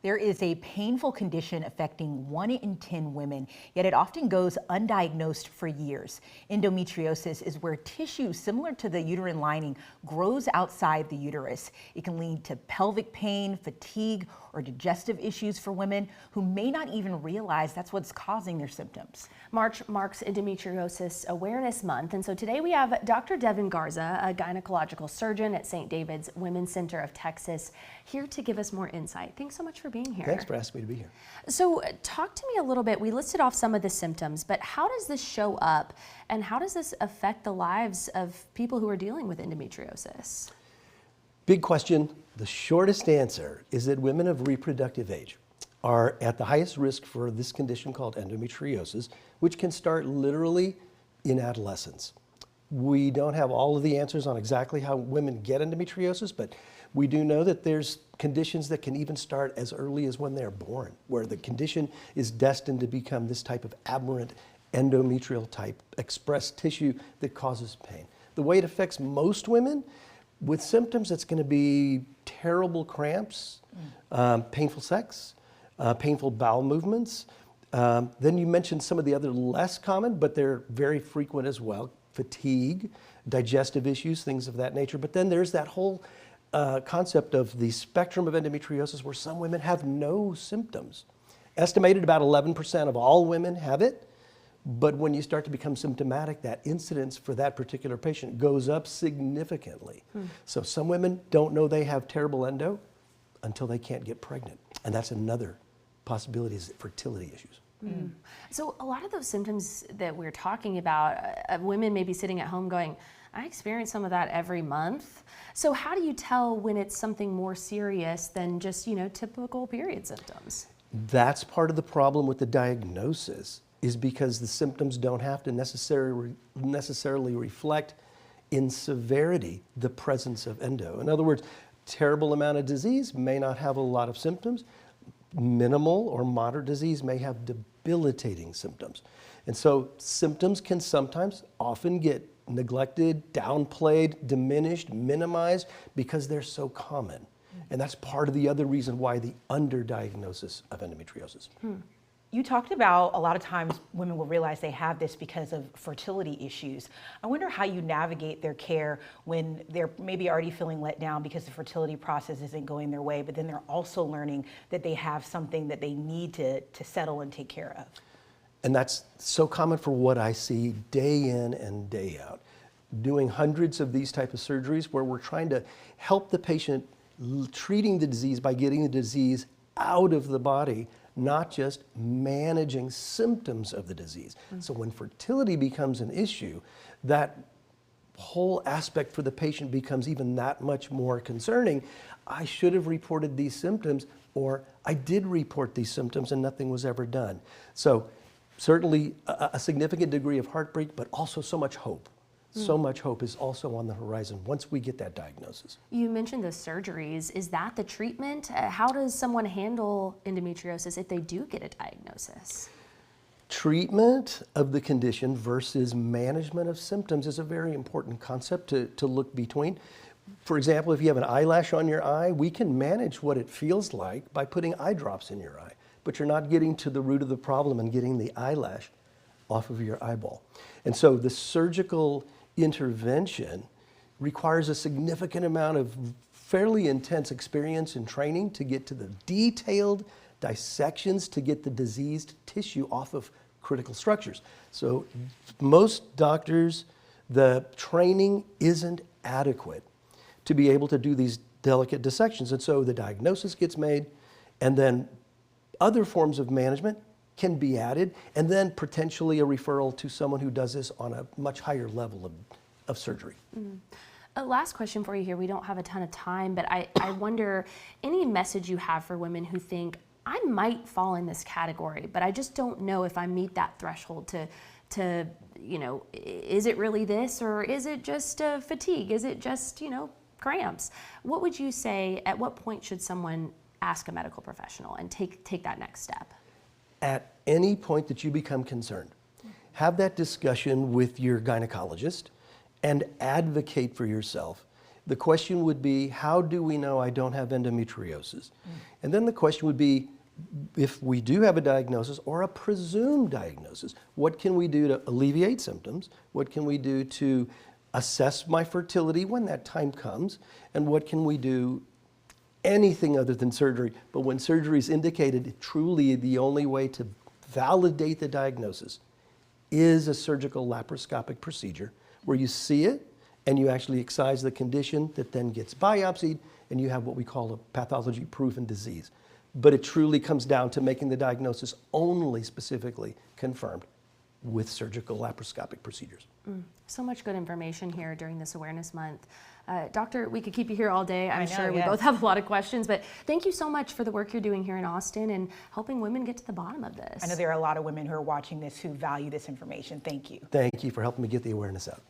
There is a painful condition affecting 1 in 10 women, yet it often goes undiagnosed for years. Endometriosis is where tissue similar to the uterine lining grows outside the uterus. It can lead to pelvic pain, fatigue, or digestive issues for women who may not even realize that's what's causing their symptoms. March marks Endometriosis Awareness Month, and so today we have Dr. Devin Garza, a gynecological surgeon at St. David's Women's Center of Texas, here to give us more insight. Thanks so much for being here. Thanks for asking me to be here. So talk to me a little bit. We listed off some of the symptoms, but how does this show up and how does this affect the lives of people who are dealing with endometriosis? Big question. The shortest answer is that women of reproductive age are at the highest risk for this condition called endometriosis, which can start literally in adolescence. We don't have all of the answers on exactly how women get endometriosis, but we do know that there's conditions that can even start as early as when they're born, where the condition is destined to become this type of aberrant endometrial type expressed tissue that causes pain. The way it affects most women, with symptoms, it's going to be terrible cramps, painful sex, painful bowel movements. Then you mentioned some of the other less common, but they're very frequent as well. Fatigue, digestive issues, things of that nature. But then there's that whole concept of the spectrum of endometriosis where some women have no symptoms. Estimated about 11% of all women have it. But when you start to become symptomatic, that incidence for that particular patient goes up significantly. So some women don't know they have terrible endo until they can't get pregnant. And that's another possibility, is fertility issues. So a lot of those symptoms that we're talking about, women may be sitting at home going, I experience some of that every month. So how do you tell when it's something more serious than just, typical period symptoms? That's part of the problem with the diagnosis, is because the symptoms don't have to necessarily reflect in severity the presence of endo. In other words, terrible amount of disease may not have a lot of symptoms. Minimal or moderate disease may have debilitating symptoms. And so symptoms can sometimes often get neglected, downplayed, diminished, minimized because they're so common. And that's part of the other reason why the underdiagnosis of endometriosis. You talked about a lot of times women will realize they have this because of fertility issues. I wonder how you navigate their care when they're maybe already feeling let down because the fertility process isn't going their way, but then they're also learning that they have something that they need to settle and take care of. And that's so common for what I see day in and day out. Doing hundreds of these type of surgeries where we're trying to help the patient treating the disease by getting the disease out of the body, not just managing symptoms of the disease. So when fertility becomes an issue, that whole aspect for the patient becomes even that much more concerning. I should have reported these symptoms, or I did report these symptoms and nothing was ever done. So certainly a significant degree of heartbreak, but also so much hope. So much hope is also on the horizon once we get that diagnosis. You mentioned the surgeries. Is that the treatment? How does someone handle endometriosis if they do get a diagnosis? Treatment of the condition versus management of symptoms is a very important concept to look between. For example, if you have an eyelash on your eye, we can manage what it feels like by putting eye drops in your eye, but you're not getting to the root of the problem and getting the eyelash off of your eyeball. And so the surgical intervention requires a significant amount of fairly intense experience and training to get to the detailed dissections to get the diseased tissue off of critical structures. So most doctors, the training isn't adequate to be able to do these delicate dissections. And so the diagnosis gets made, and then other forms of management can be added, and then potentially a referral to someone who does this on a much higher level of surgery. A last question for you here. We don't have a ton of time, but I wonder, any message you have for women who think, I might fall in this category, but I just don't know if I meet that threshold to is it really this, or is it just fatigue? Is it just, cramps? What would you say, at what point should someone ask a medical professional and take that next step? At any point that you become concerned, have that discussion with your gynecologist and advocate for yourself. The question would be, how do we know I don't have endometriosis? And then the question would be, if we do have a diagnosis or a presumed diagnosis, what can we do to alleviate symptoms? What can we do to assess my fertility when that time comes? And what can we do, anything other than surgery? But when surgery is indicated, truly the only way to validate the diagnosis is a surgical laparoscopic procedure where you see it and you actually excise the condition that then gets biopsied, and you have what we call a pathology-proven disease. But it truly comes down to making the diagnosis only specifically confirmed with surgical laparoscopic procedures. So much good information here during this awareness month. Doctor, we could keep you here all day. I'm sure we yes. both have a lot of questions, but thank you so much for the work you're doing here in Austin and helping women get to the bottom of this. I know there are a lot of women who are watching this who value this information. Thank you. Thank you for helping me get the awareness out.